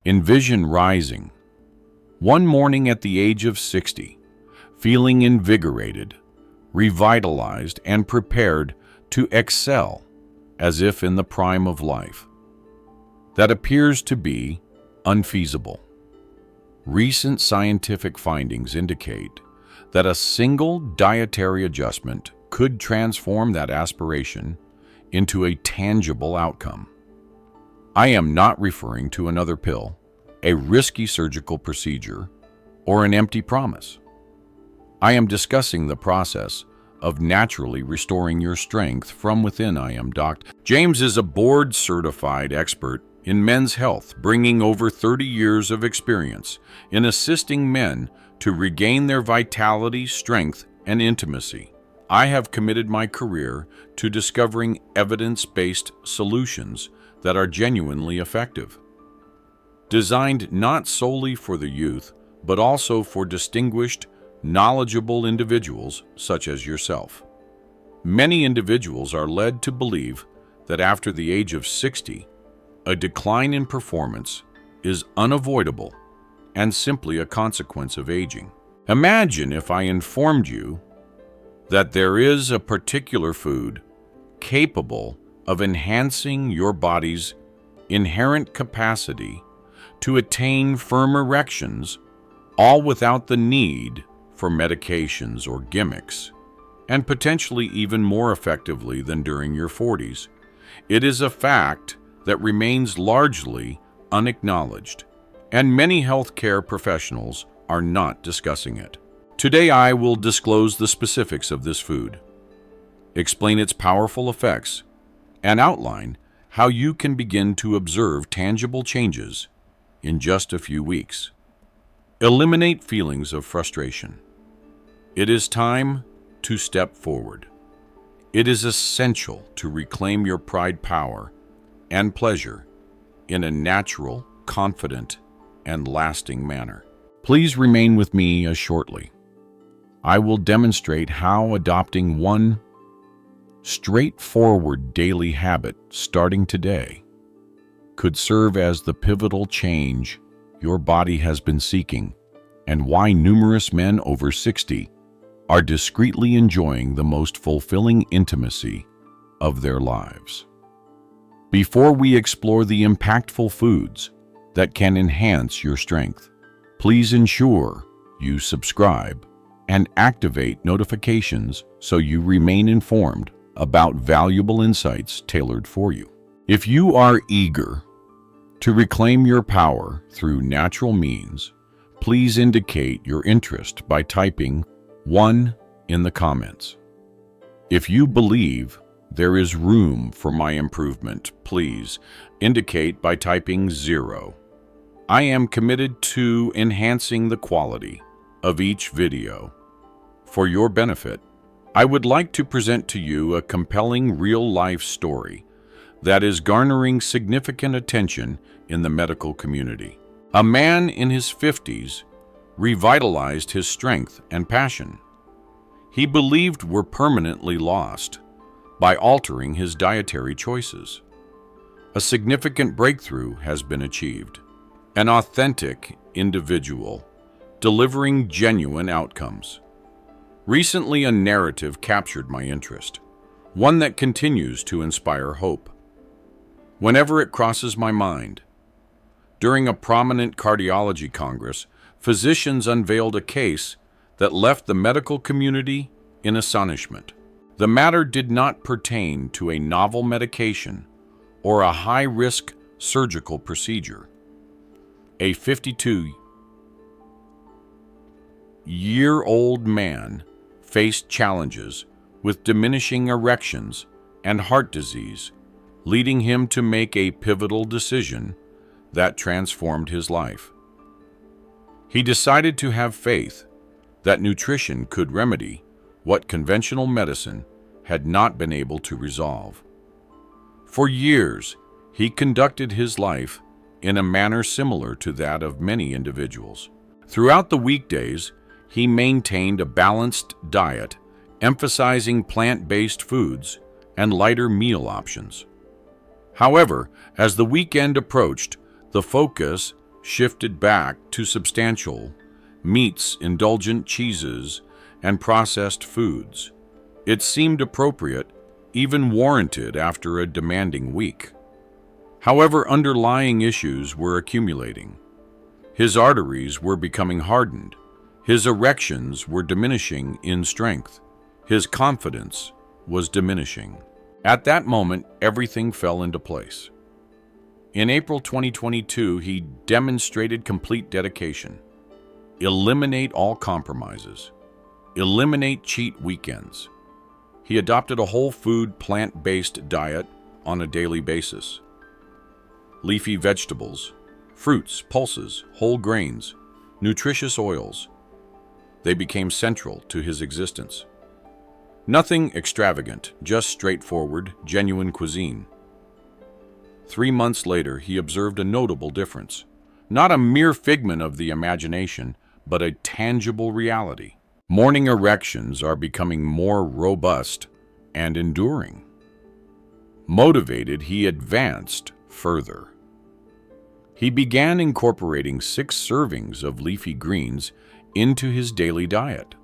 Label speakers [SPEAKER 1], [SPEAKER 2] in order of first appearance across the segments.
[SPEAKER 1] Envision rising, one morning at the age of 60, feeling invigorated, revitalized, and prepared to excel as if in the prime of life. That appears to be unfeasible. Recent scientific findings indicate that a single dietary adjustment could transform that aspiration into a tangible outcome. I am not referring to another pill, a risky surgical procedure, or an empty promise. I am discussing the process of naturally restoring your strength from within. I am Dr. James is a board-certified expert in men's health, bringing over 30 years of experience in assisting men to regain their vitality, strength, and intimacy. I have committed my career to discovering evidence-based solutions that are genuinely effective. Designed not solely for the youth, but also for distinguished, knowledgeable individuals such as yourself. Many individuals are led to believe that after the age of 60, a decline in performance is unavoidable and simply a consequence of aging. Imagine if I informed you that there is a particular food capable of enhancing your body's inherent capacity to attain firm erections, all without the need for medications or gimmicks, and potentially even more effectively than during your 40s. It is a fact that remains largely unacknowledged, and many healthcare professionals are not discussing it. Today I will disclose the specifics of this food, explain its powerful effects, and outline how you can begin to observe tangible changes in just a few weeks. Eliminate feelings of frustration. It is time to step forward. It is essential to reclaim your pride, power, and pleasure in a natural, confident, and lasting manner. Please remain with me shortly. I will demonstrate how adopting one straightforward daily habit starting today could serve as the pivotal change your body has been seeking, and why numerous men over 60 are discreetly enjoying the most fulfilling intimacy of their lives. Before we explore the impactful foods that can enhance your strength, please ensure you subscribe and activate notifications so you remain informed about valuable insights tailored for you. If you are eager to reclaim your power through natural means, please indicate your interest by typing 1 in the comments. If you believe there is room for my improvement, please indicate by typing 0. I am committed to enhancing the quality of each video. For your benefit, I would like to present to you a compelling real-life story that is garnering significant attention in the medical community. A man in his 50s revitalized his strength and passion he believed were permanently lost by altering his dietary choices. A significant breakthrough has been achieved. An authentic individual delivering genuine outcomes. Recently, a narrative captured my interest, one that continues to inspire hope. Whenever it crosses my mind, during a prominent cardiology congress, physicians unveiled a case that left the medical community in astonishment. The matter did not pertain to a novel medication or a high-risk surgical procedure. A 52-year-old man faced challenges with diminishing erections and heart disease, leading him to make a pivotal decision that transformed his life. He decided to have faith that nutrition could remedy what conventional medicine had not been able to resolve. For years, he conducted his life in a manner similar to that of many individuals. Throughout the weekdays, he maintained a balanced diet, emphasizing plant-based foods and lighter meal options. However, as the weekend approached, the focus shifted back to substantial meats, indulgent cheeses, and processed foods. It seemed appropriate, even warranted after a demanding week. However, underlying issues were accumulating. His arteries were becoming hardened. His erections were diminishing in strength. His confidence was diminishing. At that moment, everything fell into place. In April 2022, he demonstrated complete dedication. Eliminate all compromises. Eliminate cheat weekends. He adopted a whole food, plant-based diet on a daily basis. Leafy vegetables, fruits, pulses, whole grains, nutritious oils. They became central to his existence. Nothing extravagant, just straightforward, genuine cuisine. 3 months later, he observed a notable difference. Not a mere figment of the imagination, but a tangible reality. Morning erections are becoming more robust and enduring. Motivated, he advanced further. He began incorporating 6 servings of leafy greens into his daily diet,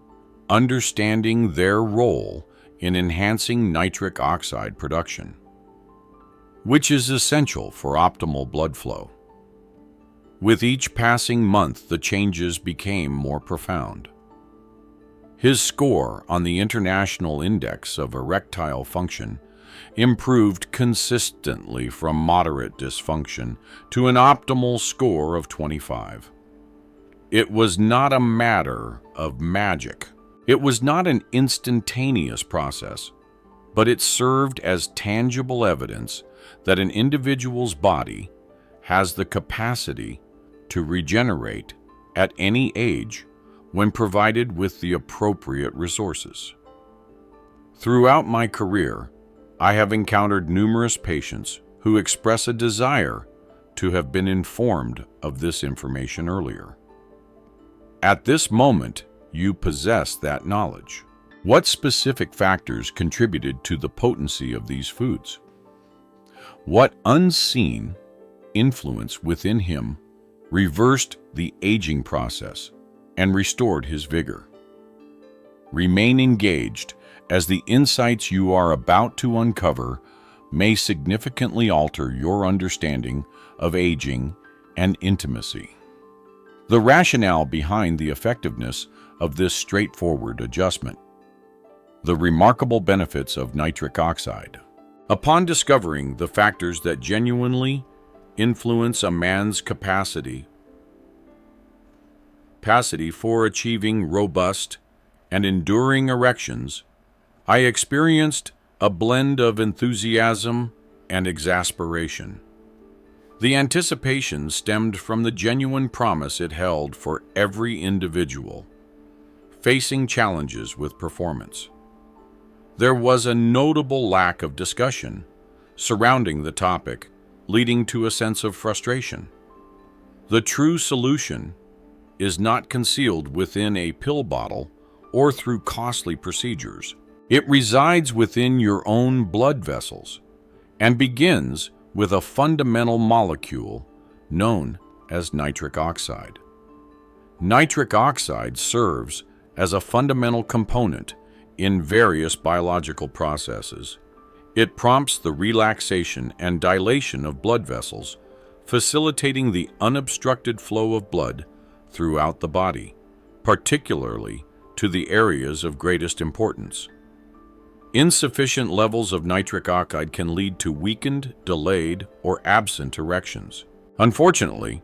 [SPEAKER 1] understanding their role in enhancing nitric oxide production, which is essential for optimal blood flow. With each passing month, the changes became more profound. His score on the International Index of Erectile Function improved consistently from moderate dysfunction to an optimal score of 25. It was not a matter of magic. It was not an instantaneous process, but it served as tangible evidence that an individual's body has the capacity to regenerate at any age when provided with the appropriate resources. Throughout my career, I have encountered numerous patients who express a desire to have been informed of this information earlier. At this moment, you possess that knowledge. What specific factors contributed to the potency of these foods? What unseen influence within him reversed the aging process and restored his vigor? Remain engaged, as the insights you are about to uncover may significantly alter your understanding of aging and intimacy. The rationale behind the effectiveness of this straightforward adjustment. The remarkable benefits of nitric oxide. Upon discovering the factors that genuinely influence a man's capacity for achieving robust and enduring erections, I experienced a blend of enthusiasm and exasperation. The anticipation stemmed from the genuine promise it held for every individual facing challenges with performance. There was a notable lack of discussion surrounding the topic, leading to a sense of frustration. The true solution is not concealed within a pill bottle or through costly procedures. It resides within your own blood vessels and begins with a fundamental molecule known as nitric oxide. Nitric oxide serves as a fundamental component in various biological processes. It prompts the relaxation and dilation of blood vessels, facilitating the unobstructed flow of blood throughout the body, particularly to the areas of greatest importance. Insufficient levels of nitric oxide can lead to weakened, delayed, or absent erections. Unfortunately,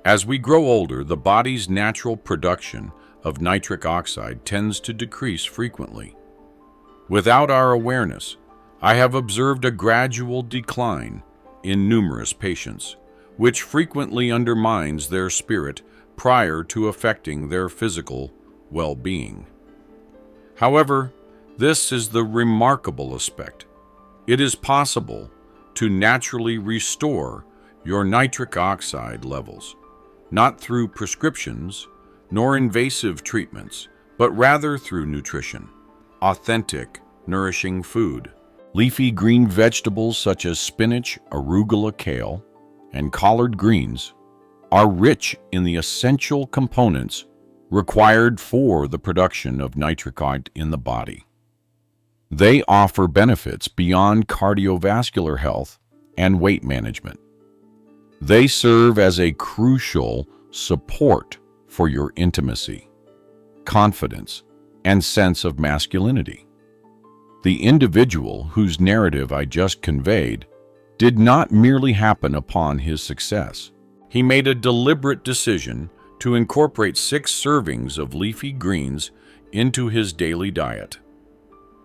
[SPEAKER 1] as we grow older, the body's natural production of nitric oxide tends to decrease frequently. Without our awareness, I have observed a gradual decline in numerous patients, which frequently undermines their spirit prior to affecting their physical well-being. However, this is the remarkable aspect. It is possible to naturally restore your nitric oxide levels, not through prescriptions nor invasive treatments, but rather through nutrition. Authentic, nourishing food. Leafy green vegetables such as spinach, arugula, kale, and collard greens are rich in the essential components required for the production of nitric oxide in the body. They offer benefits beyond cardiovascular health and weight management. They serve as a crucial support for your intimacy, confidence, and sense of masculinity. The individual whose narrative I just conveyed did not merely happen upon his success. He made a deliberate decision to incorporate 6 servings of leafy greens into his daily diet.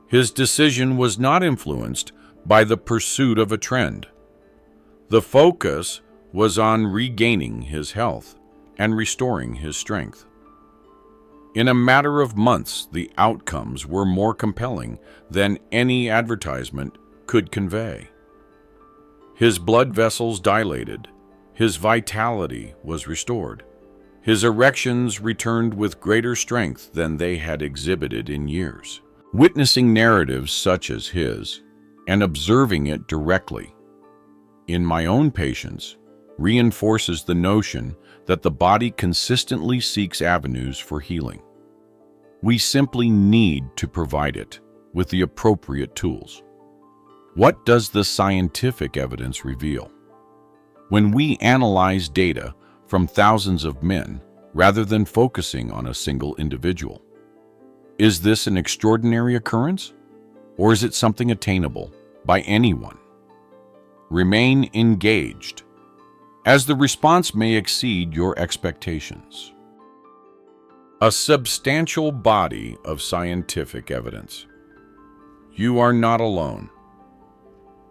[SPEAKER 1] His decision was not influenced by the pursuit of a trend. The focus was on regaining his health and restoring his strength. In a matter of months, the outcomes were more compelling than any advertisement could convey. His blood vessels dilated, his vitality was restored, his erections returned with greater strength than they had exhibited in years. Witnessing narratives such as his and observing it directly in my own patients reinforces the notion that the body consistently seeks avenues for healing. We simply need to provide it with the appropriate tools. What does the scientific evidence reveal? When we analyze data from thousands of men rather than focusing on a single individual, is this an extraordinary occurrence, or is it something attainable by anyone? Remain engaged, as the response may exceed your expectations. A substantial body of scientific evidence. You are not alone.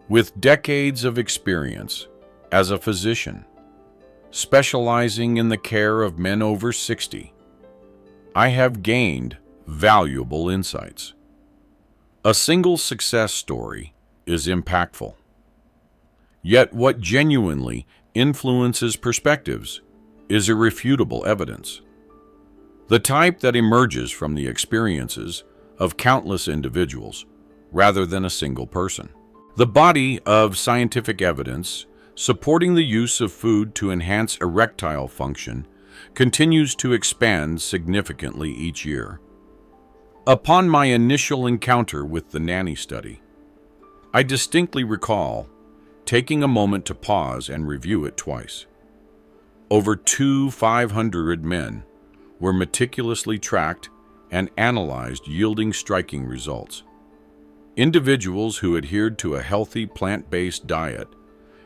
[SPEAKER 1] With decades of experience as a physician, specializing in the care of men over 60, I have gained valuable insights. A single success story is impactful. Yet what genuinely influences perspectives is irrefutable evidence. The type that emerges from the experiences of countless individuals rather than a single person. The body of scientific evidence supporting the use of food to enhance erectile function continues to expand significantly each year. Upon my initial encounter with the nanny study, I distinctly recall taking a moment to pause and review it twice. Over 500 men were meticulously tracked and analyzed, yielding striking results. Individuals who adhered to a healthy plant-based diet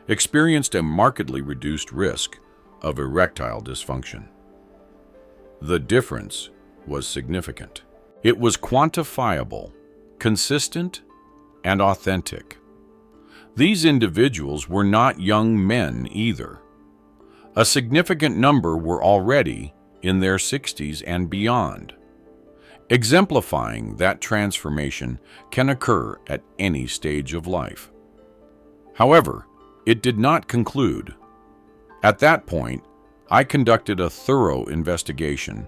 [SPEAKER 1] experienced a markedly reduced risk of erectile dysfunction. The difference was significant. It was quantifiable, consistent, and authentic. These individuals were not young men either. A significant number were already in their 60s and beyond, exemplifying that transformation can occur at any stage of life. However, it did not conclude. At that point, I conducted a thorough investigation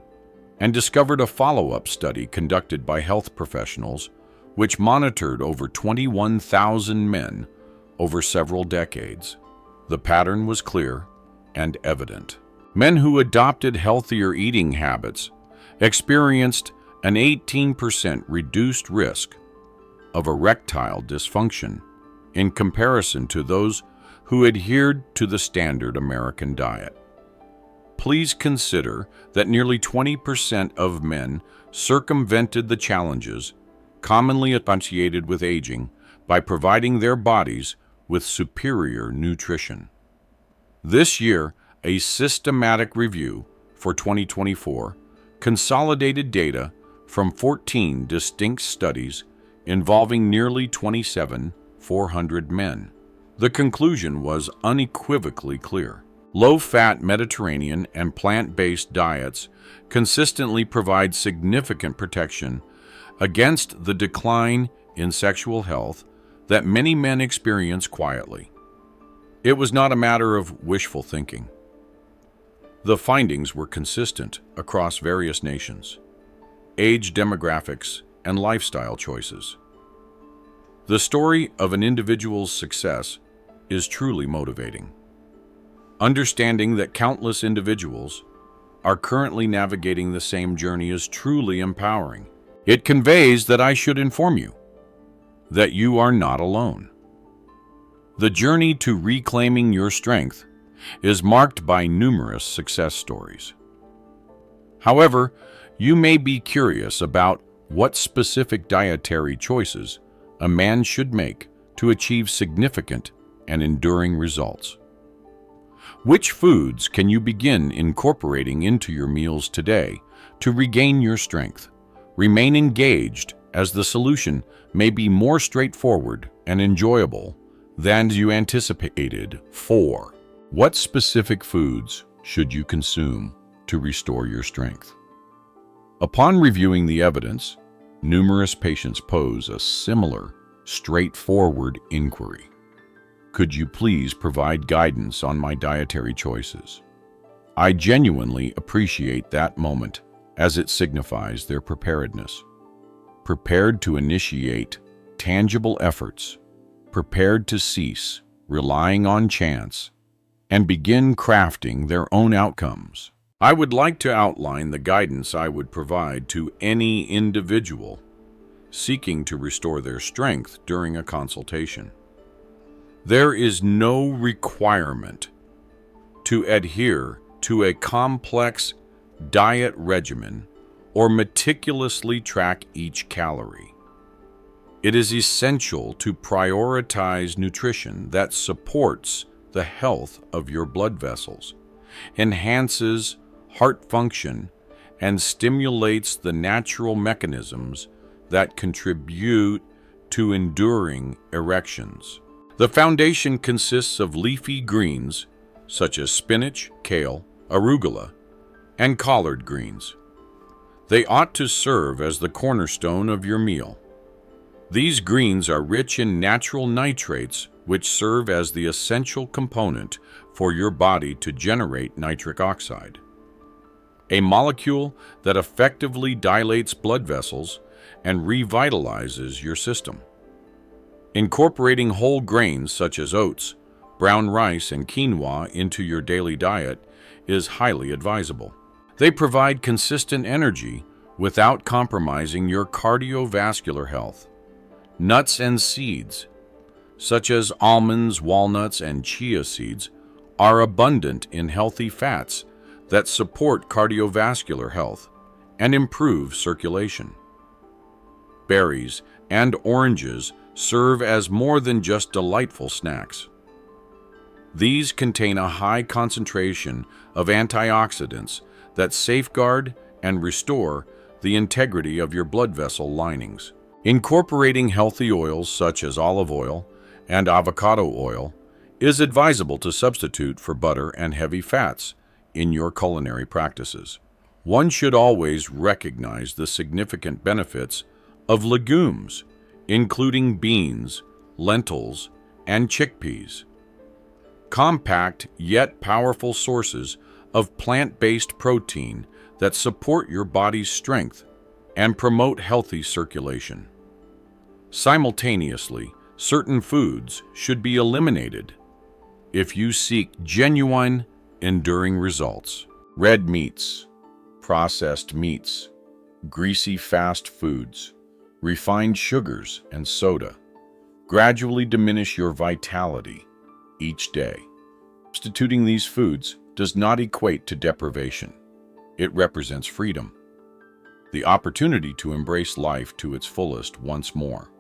[SPEAKER 1] and discovered a follow-up study conducted by health professionals which monitored over 21,000 men over several decades. The pattern was clear and evident. Men who adopted healthier eating habits experienced an 18% reduced risk of erectile dysfunction in comparison to those who adhered to the standard American diet. Please consider that nearly 20% of men circumvented the challenges commonly associated with aging by providing their bodies with superior nutrition. This year, a systematic review for 2024 consolidated data from 14 distinct studies involving nearly 2,700 men. The conclusion was unequivocally clear. Low-fat Mediterranean and plant-based diets consistently provide significant protection against the decline in sexual health that many men experience quietly. It was not a matter of wishful thinking. The findings were consistent across various nations, age demographics, and lifestyle choices. The story of an individual's success is truly motivating. Understanding that countless individuals are currently navigating the same journey is truly empowering. It conveys that I should inform you that you are not alone. The journey to reclaiming your strength is marked by numerous success stories. However, you may be curious about what specific dietary choices a man should make to achieve significant and enduring results. Which foods can you begin incorporating into your meals today to regain your strength? Remain engaged, as the solution may be more straightforward and enjoyable than you anticipated. 4. What specific foods should you consume to restore your strength? Upon reviewing the evidence, numerous patients pose a similar, straightforward inquiry. Could you please provide guidance on my dietary choices? I genuinely appreciate that moment, as it signifies their preparedness. Prepared to initiate tangible efforts, prepared to cease relying on chance, and begin crafting their own outcomes. I would like to outline the guidance I would provide to any individual seeking to restore their strength during a consultation. There is no requirement to adhere to a complex diet regimen or meticulously track each calorie. It is essential to prioritize nutrition that supports the health of your blood vessels, enhances heart function, and stimulates the natural mechanisms that contribute to enduring erections. The foundation consists of leafy greens such as spinach, kale, arugula, and collard greens. They ought to serve as the cornerstone of your meal. These greens are rich in natural nitrates, which serve as the essential component for your body to generate nitric oxide, a molecule that effectively dilates blood vessels and revitalizes your system. Incorporating whole grains such as oats, brown rice, and quinoa into your daily diet is highly advisable. They provide consistent energy without compromising your cardiovascular health. Nuts and seeds, such as almonds, walnuts, and chia seeds, are abundant in healthy fats that support cardiovascular health and improve circulation. Berries and oranges serve as more than just delightful snacks. These contain a high concentration of antioxidants that safeguard and restore the integrity of your blood vessel linings. Incorporating healthy oils such as olive oil and avocado oil is advisable to substitute for butter and heavy fats in your culinary practices. One should always recognize the significant benefits of legumes, including beans, lentils, and chickpeas. Compact yet powerful sources of plant-based protein that support your body's strength and promote healthy circulation. Simultaneously, certain foods should be eliminated if you seek genuine, enduring results. Red meats, processed meats, greasy fast foods, refined sugars, and soda gradually diminish your vitality each day. Substituting these foods does not equate to deprivation. It represents freedom, the opportunity to embrace life to its fullest once more.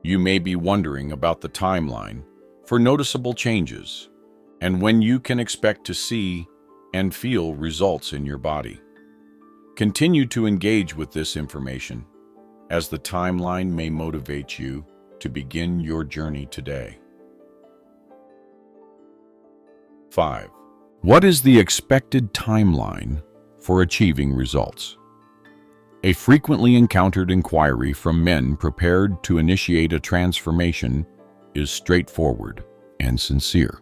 [SPEAKER 1] You may be wondering about the timeline for noticeable changes and when you can expect to see and feel results in your body. Continue to engage with this information, as the timeline may motivate you to begin your journey today. 5. What is the expected timeline for achieving results? A frequently encountered inquiry from men prepared to initiate a transformation is straightforward and sincere.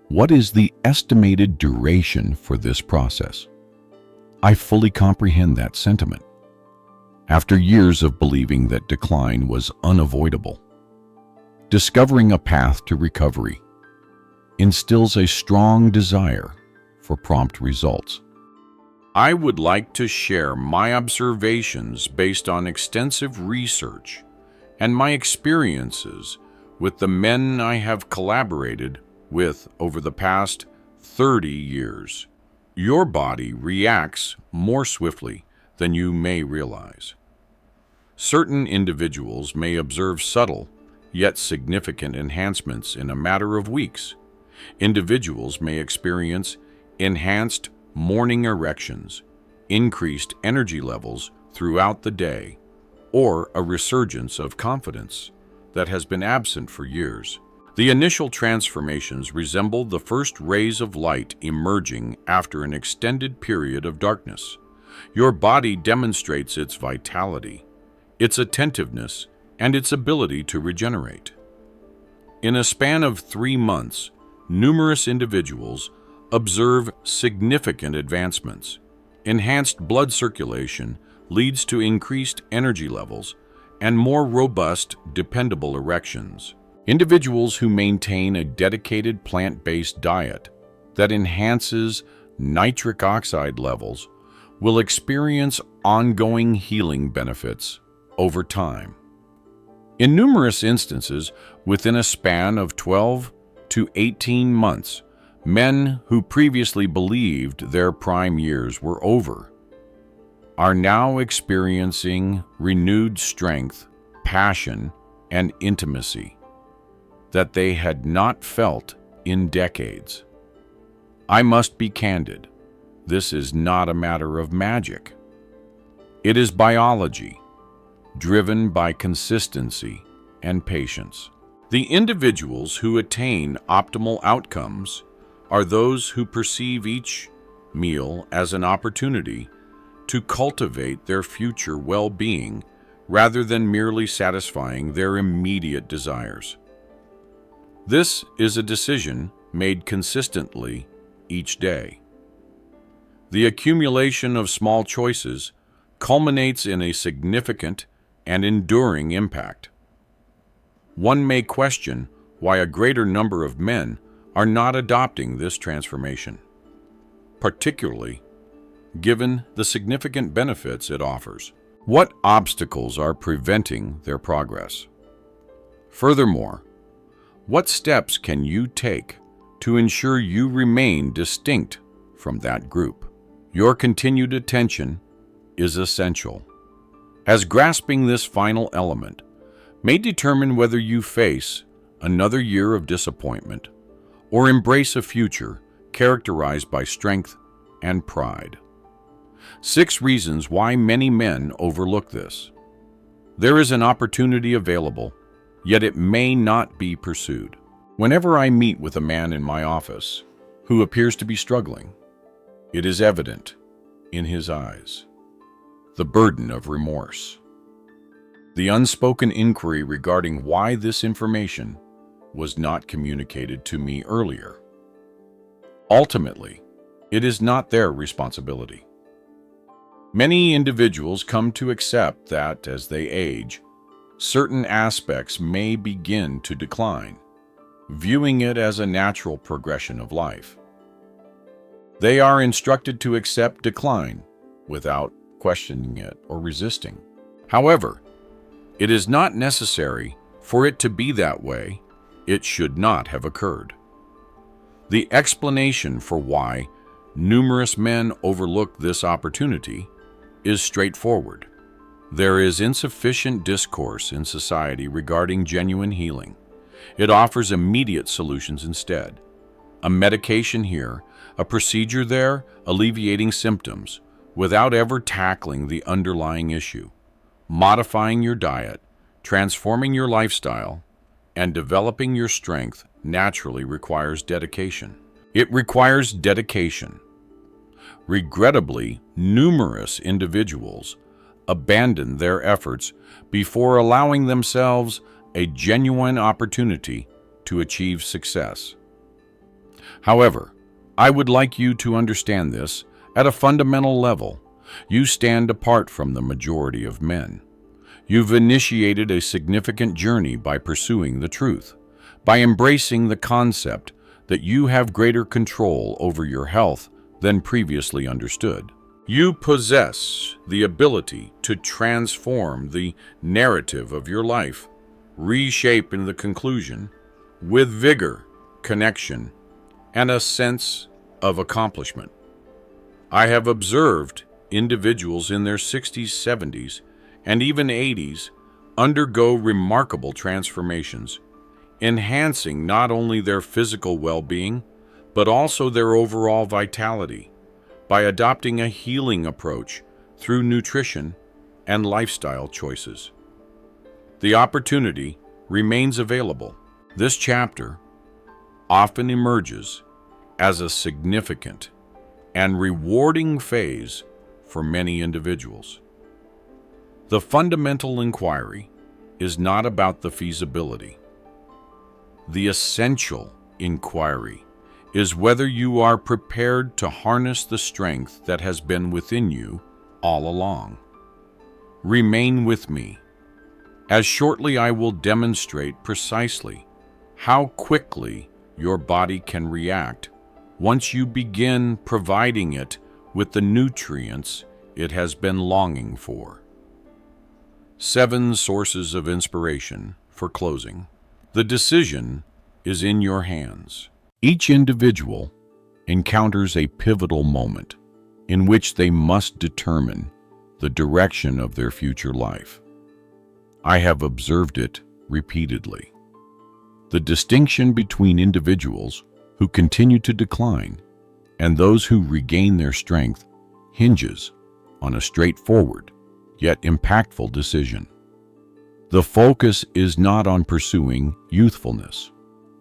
[SPEAKER 1] What is the estimated duration for this process? I fully comprehend that sentiment. After years of believing that decline was unavoidable, discovering a path to recovery instills a strong desire for prompt results. I would like to share my observations based on extensive research and my experiences with the men I have collaborated with over the past 30 years. Your body reacts more swiftly than you may realize. Certain individuals may observe subtle, yet significant enhancements in a matter of weeks. Individuals may experience enhanced morning erections, increased energy levels throughout the day, or a resurgence of confidence that has been absent for years. The initial transformations resemble the first rays of light emerging after an extended period of darkness. Your body demonstrates its vitality, its attentiveness, and its ability to regenerate. In a span of 3 months, numerous individuals observe significant advancements. Enhanced blood circulation leads to increased energy levels and more robust, dependable erections. Individuals who maintain a dedicated plant-based diet that enhances nitric oxide levels will experience ongoing healing benefits over time. In numerous instances, within a span of 12 to 18 months, men who previously believed their prime years were over are now experiencing renewed strength, passion, and intimacy that they had not felt in decades. I must be candid. This is not a matter of magic. It is biology, driven by consistency and patience. The individuals who attain optimal outcomes are those who perceive each meal as an opportunity to cultivate their future well-being rather than merely satisfying their immediate desires. This is a decision made consistently each day. The accumulation of small choices culminates in a significant and enduring impact. One may question why a greater number of men are not adopting this transformation, particularly given the significant benefits it offers. What obstacles are preventing their progress? Furthermore, what steps can you take to ensure you remain distinct from that group? Your continued attention is essential, as grasping this final element may determine whether you face another year of disappointment or embrace a future characterized by strength and pride. 6 reasons why many men overlook this. There is an opportunity available, yet it may not be pursued. Whenever I meet with a man in my office who appears to be struggling, it is evident in his eyes the burden of remorse, the unspoken inquiry regarding why this information was not communicated to me earlier. Ultimately, it is not their responsibility. Many individuals come to accept that as they age, certain aspects may begin to decline, viewing it as a natural progression of life. They are instructed to accept decline without questioning it or resisting. However, it is not necessary for it to be that way. It should not have occurred. The explanation for why numerous men overlook this opportunity is straightforward. There is insufficient discourse in society regarding genuine healing. It offers immediate solutions instead. A medication here, a procedure there, alleviating symptoms, without ever tackling the underlying issue. Modifying your diet, transforming your lifestyle, and developing your strength naturally requires dedication. It requires dedication. Regrettably, numerous individuals abandon their efforts before allowing themselves a genuine opportunity to achieve success. However, I would like you to understand this at a fundamental level. You stand apart from the majority of men. You've initiated a significant journey by pursuing the truth, by embracing the concept that you have greater control over your health than previously understood. You possess the ability to transform the narrative of your life, reshaping the conclusion with vigor, connection, and a sense of accomplishment. I have observed individuals in their 60s, 70s, and even 80s undergo remarkable transformations, enhancing not only their physical well-being, but also their overall vitality by adopting a healing approach through nutrition and lifestyle choices. The opportunity remains available. This chapter often emerges as a significant and rewarding phase for many individuals. The fundamental inquiry is not about the feasibility. The essential inquiry is whether you are prepared to harness the strength that has been within you all along. Remain with me, as shortly I will demonstrate precisely how quickly your body can react once you begin providing it with the nutrients it has been longing for. 7 sources of inspiration for closing. The decision is in your hands. Each individual encounters a pivotal moment in which they must determine the direction of their future life. I have observed it repeatedly. The distinction between individuals who continue to decline and those who regain their strength hinges on a straightforward yet impactful decision. The focus is not on pursuing youthfulness.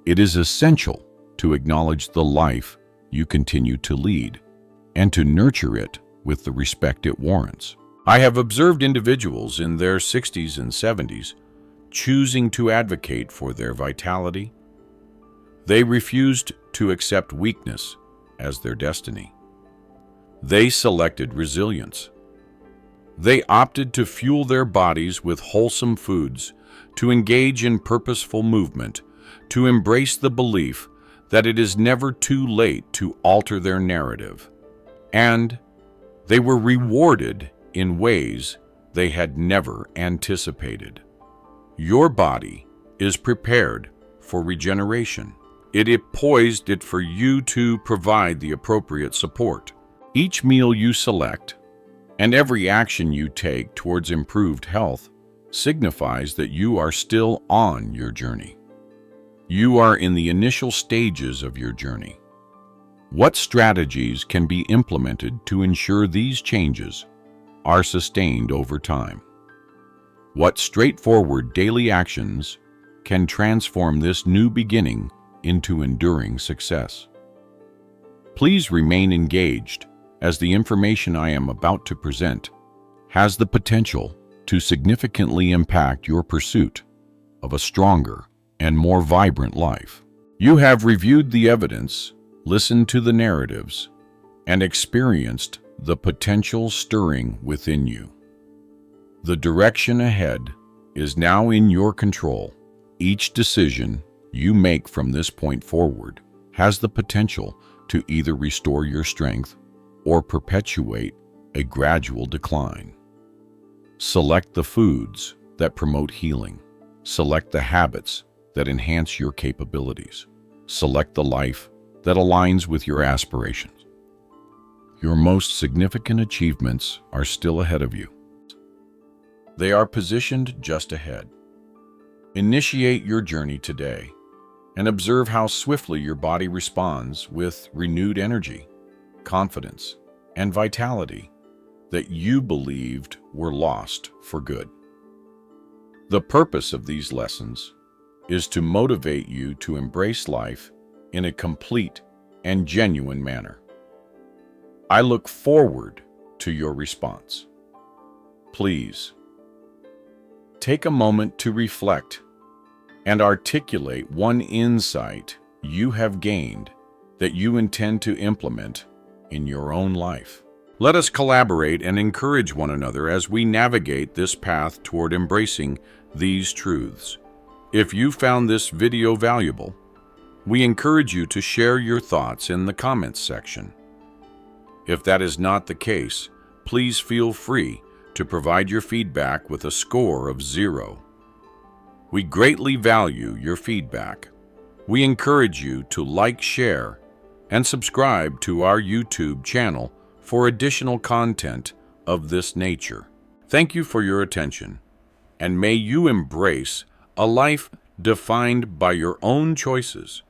[SPEAKER 1] It is essential to acknowledge the life you continue to lead and to nurture it with the respect it warrants. I have observed individuals in their 60s and 70s choosing to advocate for their vitality. They refused to accept weakness as their destiny. They selected resilience. They opted to fuel their bodies with wholesome foods, to engage in purposeful movement, to embrace the belief that it is never too late to alter their narrative. And they were rewarded in ways they had never anticipated. Your body is prepared for regeneration. It is poised for you to provide the appropriate support. Each meal you select and every action you take towards improved health signifies that you are still on your journey. You are in the initial stages of your journey. What strategies can be implemented to ensure these changes are sustained over time? What straightforward daily actions can transform this new beginning into enduring success? Please remain engaged, as the information I am about to present has the potential to significantly impact your pursuit of a stronger and more vibrant life. You have reviewed the evidence, listened to the narratives, and experienced the potential stirring within you. The direction ahead is now in your control. Each decision you make from this point forward has the potential to either restore your strength or perpetuate a gradual decline. Select the foods that promote healing. Select the habits that enhance your capabilities. Select the life that aligns with your aspirations. Your most significant achievements are still ahead of you. They are positioned just ahead. Initiate your journey today and observe how swiftly your body responds with renewed energy, confidence, and vitality that you believed were lost for good. The purpose of these lessons is to motivate you to embrace life in a complete and genuine manner. I look forward to your response. Please, take a moment to reflect and articulate one insight you have gained that you intend to implement in your own life. Let us collaborate and encourage one another as we navigate this path toward embracing these truths. If you found this video valuable, We encourage you to share your thoughts in the comments section. If that is not the case, please feel free to provide your feedback with a score of 0. We greatly value your feedback. We encourage you to like, share, and subscribe to our YouTube channel for additional content of this nature. Thank you for your attention, and may you embrace a life defined by your own choices.